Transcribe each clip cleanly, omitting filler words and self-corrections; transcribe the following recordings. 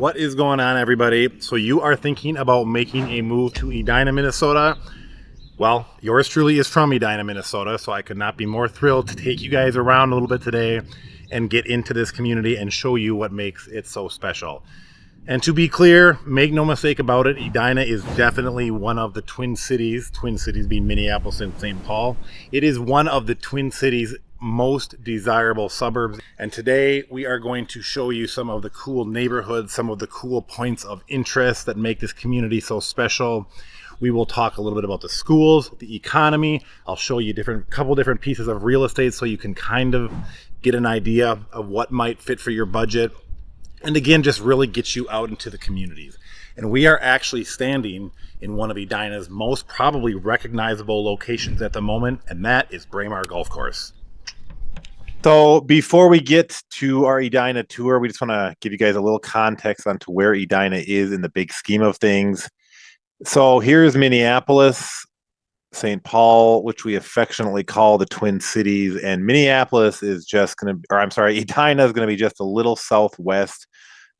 What is going on, everybody? So you are thinking about making a move to Edina, Minnesota? Well, yours truly is from Edina, Minnesota, so I could not be more thrilled to take you guys around a little bit today and get into this community and show you what makes it so special. And to be clear, make no mistake about it, Edina is definitely one of the Twin Cities being Minneapolis and St. Paul. It is one of the Twin Cities' most desirable suburbs. And today we are going to show you some of the cool neighborhoods, some of the cool points of interest that make this community so special. We will talk a little bit about the schools, the economy. I'll show you couple different pieces of real estate so you can kind of get an idea of what might fit for your budget. And again, just really get you out into the communities. And we are actually standing in one of Edina's most probably recognizable locations at the moment, and that is Braemar Golf Course. So before we get to our Edina tour, we just want to give you guys a little context onto where Edina is in the big scheme of things. So here's Minneapolis, St. Paul, which we affectionately call the Twin Cities, and Minneapolis is just going to, Edina is going to be just a little southwest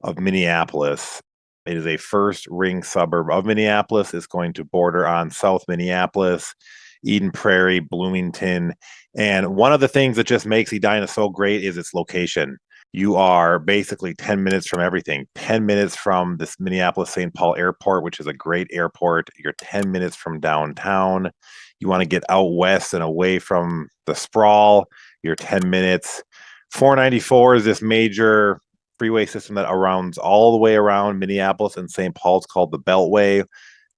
of Minneapolis. It is a first ring suburb of Minneapolis. It's going to border on South Minneapolis, Eden Prairie, Bloomington. And one of the things that just makes Edina so great is its location. You are basically 10 minutes from everything. 10 minutes from this Minneapolis-St. Paul airport, which is a great airport. You're 10 minutes from downtown. You want to get out west and away from the sprawl. You're 10 minutes. 494 is this major freeway system that rounds all the way around Minneapolis and St. Paul. It's called the Beltway.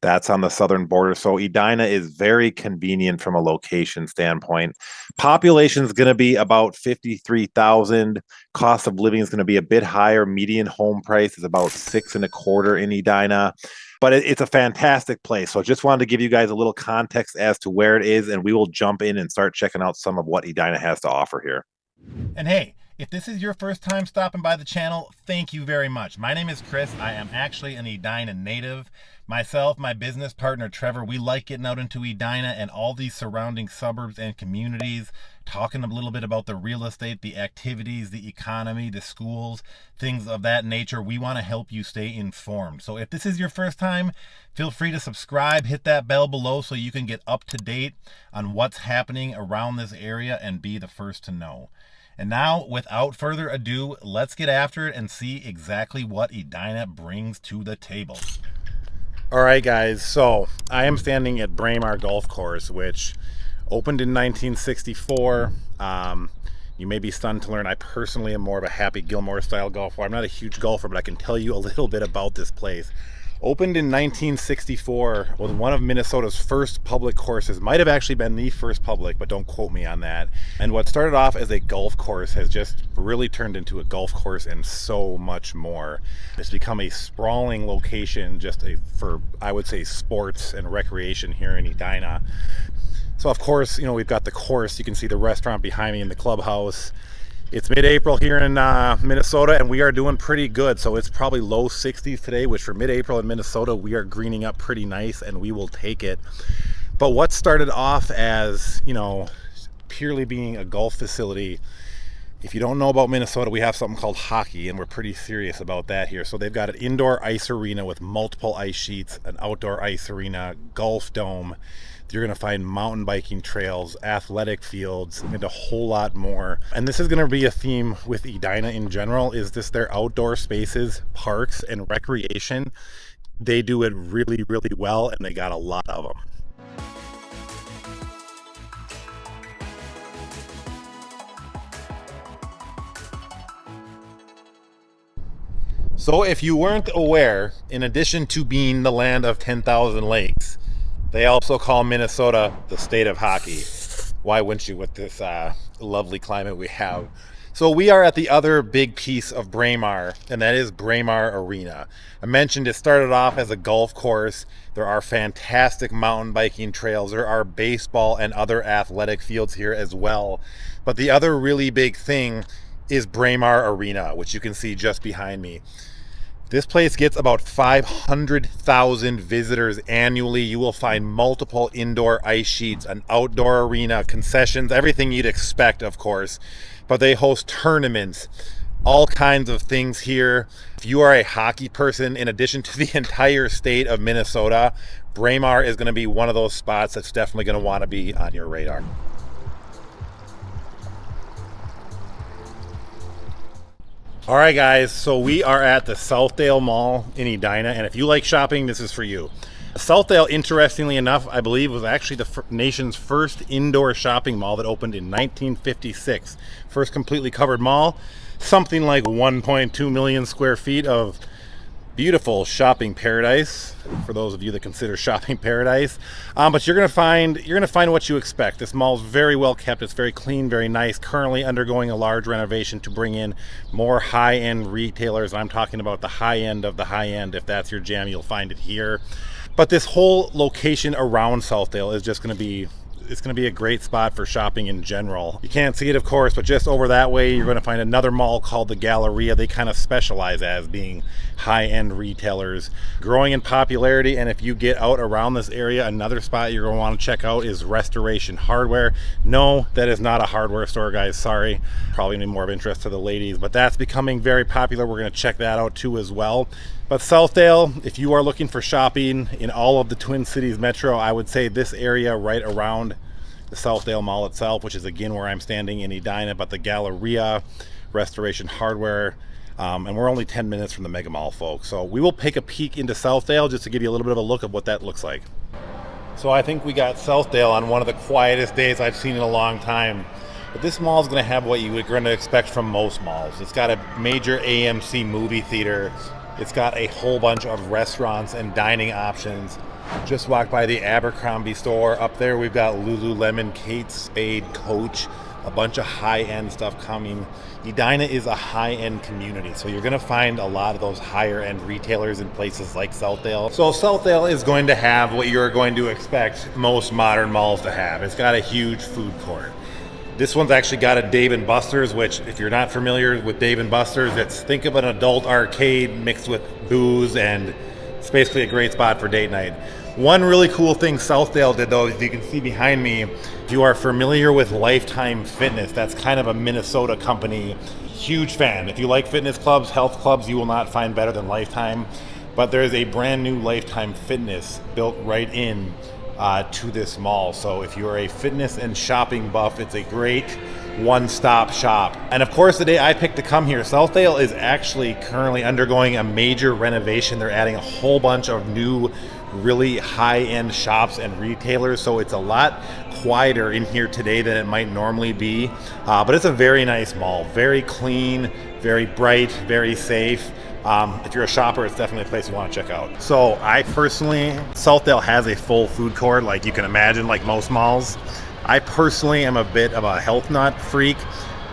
That's on the southern border. So Edina is very convenient from a location standpoint. Population is going to be about 53,000. Cost of living is going to be a bit higher. Median home price is about $6.25 in Edina. But it's a fantastic place. So I just wanted to give you guys a little context as to where it is, and we will jump in and start checking out some of what Edina has to offer here. And hey, if this is your first time stopping by the channel, thank you very much. My name is Chris. I am actually an Edina native. Myself, my business partner Trevor, we like getting out into Edina and all these surrounding suburbs and communities, talking a little bit about the real estate, the activities, the economy, the schools, things of that nature. We want to help you stay informed. So if this is your first time, feel free to subscribe, hit that bell below so you can get up to date on what's happening around this area and be the first to know. And now, without further ado, let's get after it and see exactly what Edina brings to the table. All right, guys, so I am standing at Braemar Golf Course, which opened in 1964. You may be stunned to learn I personally am more of a Happy Gilmore-style golfer. I'm not a huge golfer, but I can tell you a little bit about this place. Opened in 1964, was one of Minnesota's first public courses. Might have actually been the first public, but don't quote me on that. And what started off as a golf course has just really turned into a golf course and so much more. It's become a sprawling location for, I would say, sports and recreation here in Edina. So of course, we've got the course. You can see the restaurant behind me in the clubhouse. It's mid-April here in Minnesota, and we are doing pretty good. So it's probably low 60s today, which for mid-April in Minnesota, we are greening up pretty nice, and we will take it. But what started off as, purely being a golf facility, if you don't know about Minnesota, we have something called hockey, and we're pretty serious about that here. So they've got an indoor ice arena with multiple ice sheets, an outdoor ice arena, golf dome. You're going to find mountain biking trails, athletic fields, and a whole lot more. And this is going to be a theme with Edina in general, is this their outdoor spaces, parks, and recreation. They do it really, really well, and they got a lot of them. So if you weren't aware, in addition to being the land of 10,000 lakes, they also call Minnesota the state of hockey. Why wouldn't you with this lovely climate we have? So we are at the other big piece of Braemar, and that is Braemar Arena. I mentioned it started off as a golf course. There are fantastic mountain biking trails. There are baseball and other athletic fields here as well. But the other really big thing is Braemar Arena, which you can see just behind me. This place gets about 500,000 visitors annually. You will find multiple indoor ice sheets, an outdoor arena, concessions, everything you'd expect, of course. But they host tournaments, all kinds of things here. If you are a hockey person, in addition to the entire state of Minnesota, Braemar is going to be one of those spots that's definitely going to want to be on your radar. All right, guys, so we are at the Southdale Mall in Edina, and if you like shopping, this is for you. Southdale, interestingly enough, I believe was actually the nation's first indoor shopping mall that opened in 1956. First completely covered mall, something like 1.2 million square feet of beautiful shopping paradise, for those of you that consider shopping paradise. But you're gonna find what you expect. This mall's very well kept. It's very clean, very nice. Currently undergoing a large renovation to bring in more high-end retailers. I'm talking about the high end of the high end. If that's your jam, you'll find it here. But this whole location around Southdale is just going to be, it's going to be a great spot for shopping in general. You can't see it, of course, but just over that way, you're going to find another mall called the Galleria. They kind of specialize as being high-end retailers, growing in popularity. And if you get out around this area, another spot you're going to want to check out is Restoration Hardware. No, that is not a hardware store, guys. Sorry. Probably more of interest to the ladies, but that's becoming very popular. We're going to check that out too as well. But Southdale, if you are looking for shopping in all of the Twin Cities metro, I would say this area right around the Southdale Mall itself, which is again where I'm standing in Edina, but the Galleria, Restoration Hardware, and we're only 10 minutes from the Mega Mall, folks. So we will take a peek into Southdale just to give you a little bit of a look of what that looks like. So I think we got Southdale on one of the quietest days I've seen in a long time. But this mall is going to have what you would going to expect from most malls. It's got a major AMC movie theater. It's got a whole bunch of restaurants and dining options. Just walked by the Abercrombie store. Up there we've got Lululemon, Kate Spade, Coach, a bunch of high-end stuff coming. Edina is a high-end community, so you're going to find a lot of those higher-end retailers in places like Southdale. So Southdale is going to have what you're going to expect most modern malls to have. It's got a huge food court. This one's actually got a Dave & Buster's, which if you're not familiar with Dave & Buster's, think of an adult arcade mixed with booze, and it's basically a great spot for date night. One really cool thing Southdale did, though, as you can see behind me, if you are familiar with Lifetime Fitness, that's kind of a Minnesota company. Huge fan. If you like fitness clubs, health clubs, you will not find better than Lifetime. But there's a brand new Lifetime Fitness built right in to this mall. So if you're a fitness and shopping buff, it's a great one-stop shop. And of course, the day I picked to come here, Southdale is actually currently undergoing a major renovation. They're adding a whole bunch of new, really high-end shops and retailers. So it's a lot quieter in here today than it might normally be. But it's a very nice mall, very clean, very bright, very safe. If you're a shopper, it's definitely a place you want to check out. So I personally, Southdale has a full food court, like you can imagine, like most malls. I personally am a bit of a health nut freak.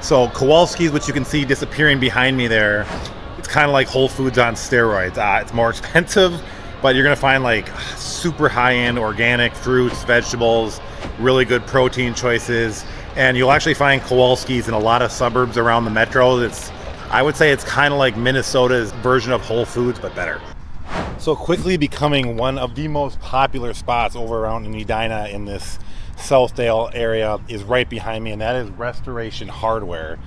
So Kowalski's, which you can see disappearing behind me there, it's kind of like Whole Foods on steroids. It's more expensive, but you're gonna find like super high-end organic fruits, vegetables, really good protein choices. And you'll actually find Kowalski's in a lot of suburbs around the metro. I would say it's kind of like Minnesota's version of Whole Foods, but better. So quickly becoming one of the most popular spots over around in Edina in this Southdale area is right behind me, and that is Restoration Hardware,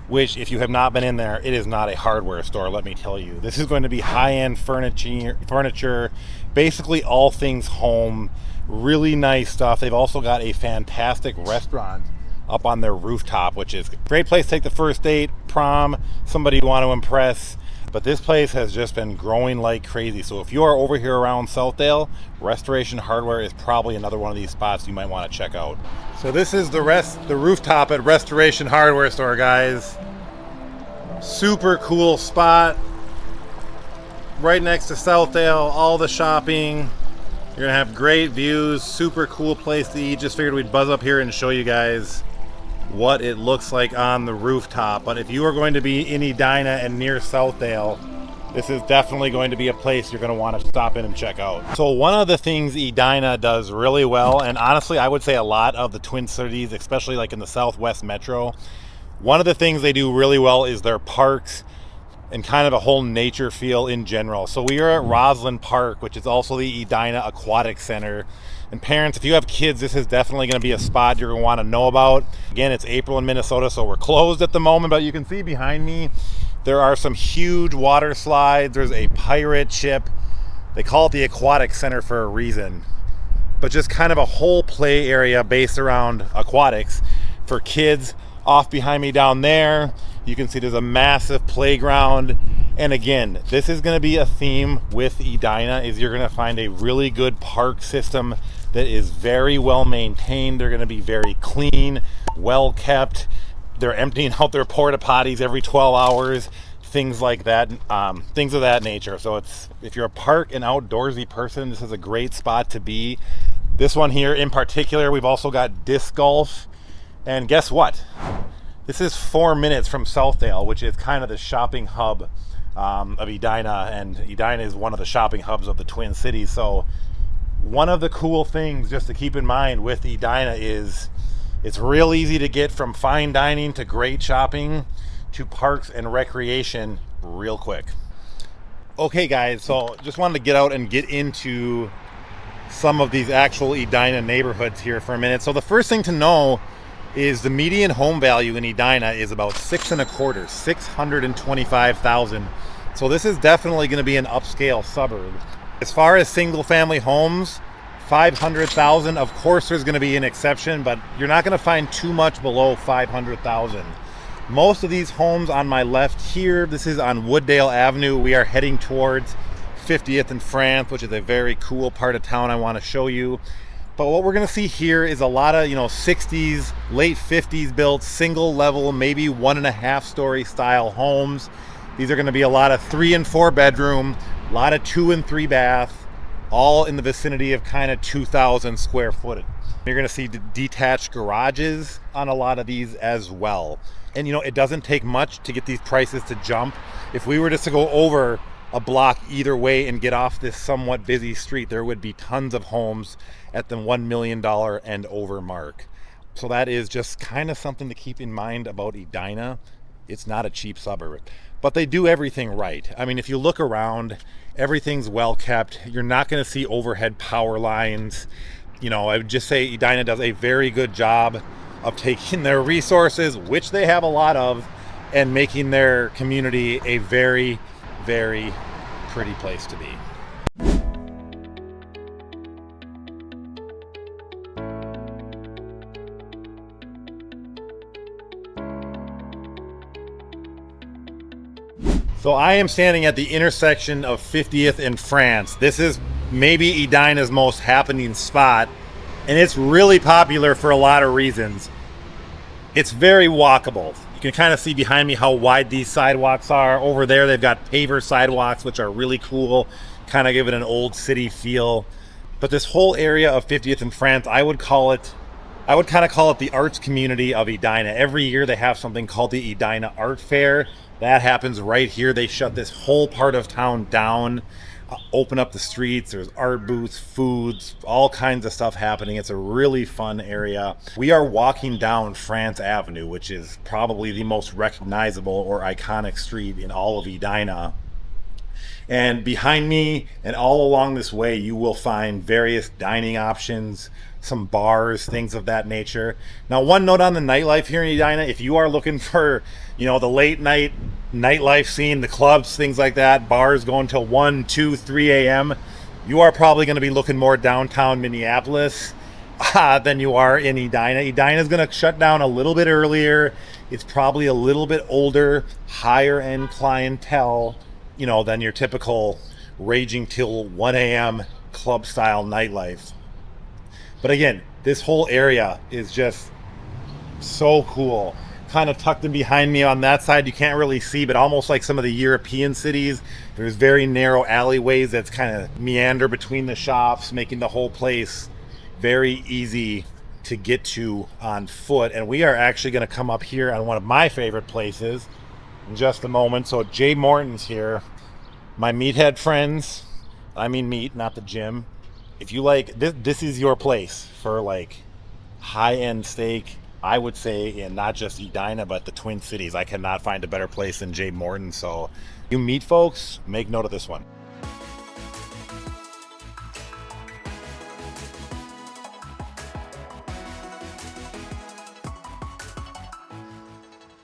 which if you have not been in there, it is not a hardware store, let me tell you. This is going to be high-end furniture, basically all things home, really nice stuff. They've also got a fantastic restaurant up on their rooftop, which is a great place to take the first date, prom, somebody you want to impress. But this place has just been growing like crazy. So if you are over here around Southdale, Restoration Hardware is probably another one of these spots you might want to check out. So this is the rooftop at Restoration Hardware store, guys. Super cool spot. Right next to Southdale, all the shopping. You're gonna have great views, super cool place to eat. Just figured we'd buzz up here and show you guys what it looks like on the rooftop. But if you are going to be in Edina and near Southdale, this is definitely going to be a place you're going to want to stop in and check out. So one of the things Edina does really well, and honestly I would say a lot of the Twin Cities, especially like in the Southwest Metro, one of the things they do really well is their parks and kind of a whole nature feel in general. So we are at Roslyn Park, which is also the Edina Aquatic Center. And parents, if you have kids, this is definitely going to be a spot you're going to want to know about. Again, it's April in Minnesota, so we're closed at the moment, but you can see behind me, There are some huge water slides. There's a pirate ship. They call it the Aquatic Center for a reason. But just kind of a whole play area based around aquatics for kids. Off behind me down there, you can see there's a massive playground. And again, this is going to be a theme with Edina, is you're going to find a really good park system that is very well maintained. They're going to be very clean, well kept. They're emptying out their porta potties every 12 hours, things like that, things of that nature. So if you're a park and outdoorsy person, this is a great spot to be. This one here in particular, we've also got disc golf. And guess what? This is 4 minutes from Southdale, which is kind of the shopping hub of Edina, and Edina is one of the shopping hubs of the Twin Cities. So one of the cool things just to keep in mind with Edina is it's real easy to get from fine dining to great shopping to parks and recreation real quick. Okay guys, so just wanted to get out and get into some of these actual Edina neighborhoods here for a minute. So the first thing to know is the median home value in Edina is about $625,000. So this is definitely going to be an upscale suburb. As far as single family homes, $500,000. Of course there's going to be an exception, but you're not going to find too much below $500,000. Most of these homes on my left here, this is on Wooddale Avenue. We are heading towards 50th and France, which is a very cool part of town I want to show you. But what we're going to see here is a lot of, 60s, late 50s built, single level, maybe 1.5 story style homes. These are going to be a lot of 3 and 4 bedroom, a lot of 2 and 3 bath, all in the vicinity of kind of 2,000 square foot. You're going to see detached garages on a lot of these as well. And it doesn't take much to get these prices to jump. If we were just to go over a block either way and get off this somewhat busy street, there would be tons of homes at the $1 million and over mark. So that is just kind of something to keep in mind about Edina. It's not a cheap suburb, but they do everything right. I mean, if you look around, everything's well kept. You're not going to see overhead power lines. I would just say Edina does a very good job of taking their resources, which they have a lot of, and making their community a very, very pretty place to be. So I am standing at the intersection of 50th and France. This is maybe Edina's most happening spot, and it's really popular for a lot of reasons. It's very walkable. You can kind of see behind me how wide these sidewalks are. Over there they've got paver sidewalks, which are really cool, kind of give it an old city feel. But this whole area of 50th and France, I would kind of call it the arts community of Edina. Every year they have something called the Edina Art Fair. That happens right here. They shut this whole part of town down, open up the streets. There's art booths, foods, all kinds of stuff happening. It's a really fun area. We are walking down France Avenue, which is probably the most recognizable or iconic street in all of Edina. And behind me and all along this way, you will find various dining options, some bars, things of that nature. Now, one note on the nightlife here in Edina: if you are looking for, the late night nightlife scene, the clubs, things like that, bars going till 1, 2, 3 a.m., you are probably going to be looking more downtown Minneapolis than you are in Edina. Edina is going to shut down a little bit earlier. It's probably a little bit older, higher end clientele, than your typical raging till 1 a.m. club style nightlife. But again, this whole area is just so cool. Kind of tucked in behind me on that side, you can't really see, but almost like some of the European cities, there's very narrow alleyways that's kind of meander between the shops, making the whole place very easy to get to on foot. And we are actually going to come up here on one of my favorite places in just a moment. So Jay Morton's here. My meathead friends, I mean meat, not the gym. If you like this is your place for like high-end steak, I would say, and not just Edina, but the Twin Cities. I cannot find a better place than Jay Morton. So you meat folks, make note of this one.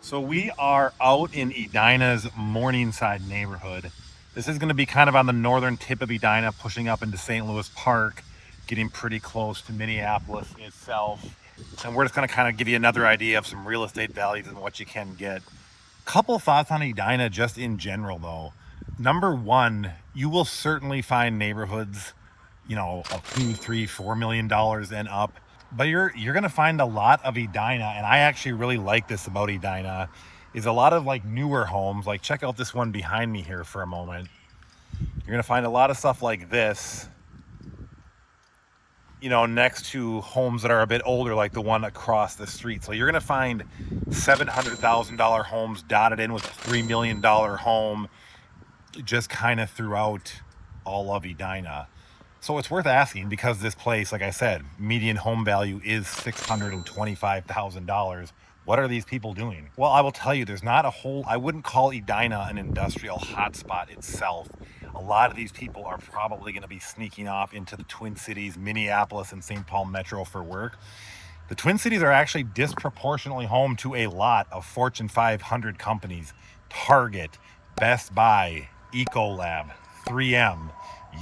So we are out in Edina's Morningside neighborhood. This is going to be kind of on the northern tip of Edina, pushing up into St. Louis Park, getting pretty close to Minneapolis itself. And we're just going to kind of give you another idea of some real estate values and what you can get. Couple thoughts on Edina just in general though. Number one, you will certainly find neighborhoods, of $2, $3, $4 million and up. But you're gonna find a lot of Edina, and I actually really like this about Edina, is a lot of like newer homes. Like check out this one behind me here for a moment. You're gonna find a lot of stuff like this, next to homes that are a bit older, like the one across the street. So you're gonna find $700,000 homes dotted in with a $3 million home, just kind of throughout all of Edina. So it's worth asking because this place, like I said, median home value is $625,000. What are these people doing? Well, I will tell you, there's not a whole, I wouldn't call Edina an industrial hotspot itself. A lot of these people are probably going to be sneaking off into the Twin Cities, Minneapolis, and St. Paul Metro for work. The Twin Cities are actually disproportionately home to a lot of Fortune 500 companies: Target, Best Buy, Ecolab, 3M,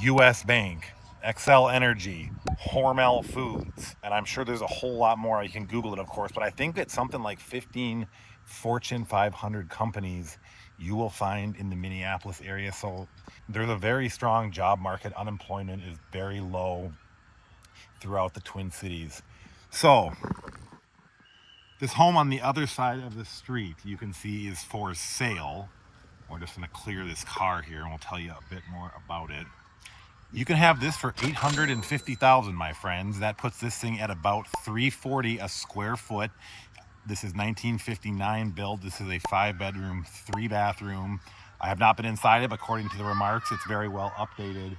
US Bank, Xcel Energy, Hormel Foods, and I'm sure there's a whole lot more. You can Google it, of course, but I think it's something like 15 Fortune 500 companies you will find in the Minneapolis area. So there's a very strong job market. Unemployment is very low throughout the Twin Cities. So this home on the other side of the street, you can see, is for sale. We're just going to clear this car here and we'll tell you a bit more about it. You can have this for $850,000, my friends. That puts this thing at about $340 a square foot. This is 1959 build. This is a 5-bedroom, 3-bathroom. I have not been inside it, but according to the remarks, it's very well updated.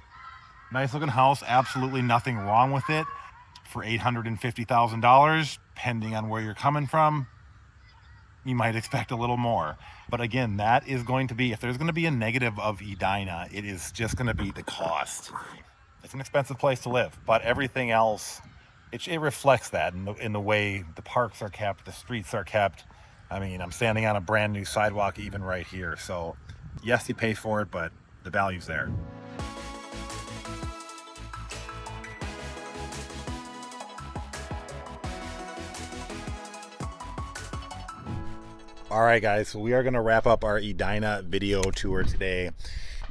Nice looking house, absolutely nothing wrong with it. For $850,000, depending on where you're coming from, you might expect a little more. But again, that is going to be, if there's going to be a negative of Edina, it is just going to be the cost. It's an expensive place to live, but everything else, it reflects that in the way the parks are kept, the streets are kept. I mean, I'm standing on a brand new sidewalk even right here. So yes, you pay for it, but the value's there. All right, guys, so we are going to wrap up our Edina video tour today. In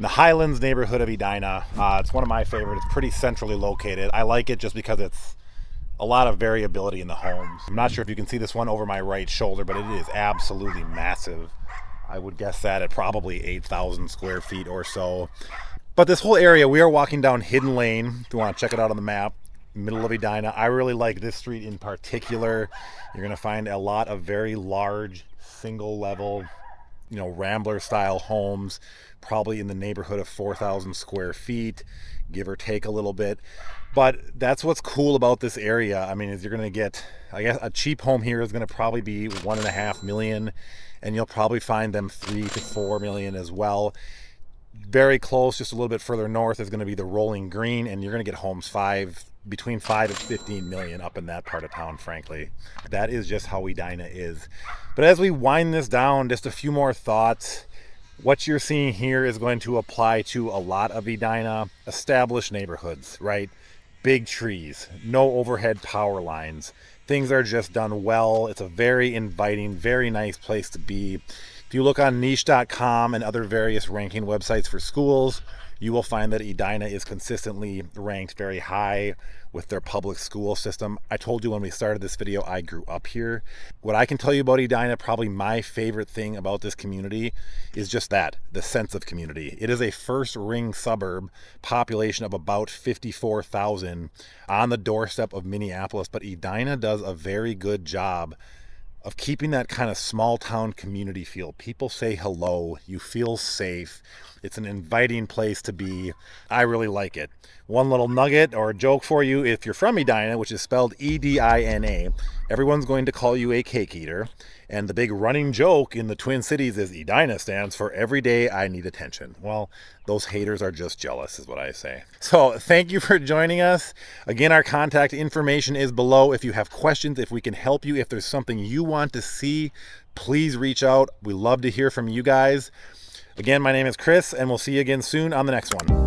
the Highlands neighborhood of Edina, it's one of my favorites. It's pretty centrally located. I like it just because it's a lot of variability in the homes. I'm not sure if you can see this one over my right shoulder, but it is absolutely massive. I would guess that at probably 8,000 square feet or so. But this whole area, we are walking down Hidden Lane. If you want to check it out on the map, middle of Edina. I really like this street in particular. You're going to find a lot of very large, single level, Rambler style homes, probably in the neighborhood of 4,000 square feet, give or take a little bit. But that's what's cool about this area. I mean, is you're going to get, I guess, a cheap home here is going to probably be $1.5 million, and you'll probably find them $3 to $4 million as well. Very close, just a little bit further north, is going to be the Rolling Green, and you're going to get homes between 5 and 15 million up in that part of town. Frankly, that is just how Edina is. But as we wind this down, just a few more thoughts. What you're seeing here is going to apply to a lot of Edina established neighborhoods, right? Big trees, no overhead power lines. Things are just done well. It's a very inviting, very nice place to be. If you look on niche.com and other various ranking websites for schools, you will find that Edina is consistently ranked very high with their public school system. I told you when we started this video, I grew up here. What I can tell you about Edina, probably my favorite thing about this community, is just that, the sense of community. It is a first ring suburb, population of about 54,000 on the doorstep of Minneapolis, but Edina does a very good job of keeping that kind of small town community feel. People say hello, you feel safe. It's an inviting place to be. I really like it. One little nugget or joke for you: if you're from Edina, which is spelled Edina, everyone's going to call you a cake eater. And the big running joke in the Twin Cities is Edina stands for every day I need attention. Well, those haters are just jealous, is what I say. So thank you for joining us. Again, our contact information is below. If you have questions, if we can help you, if there's something you want to see, please reach out. We love to hear from you guys. Again, my name is Chris, and we'll see you again soon on the next one.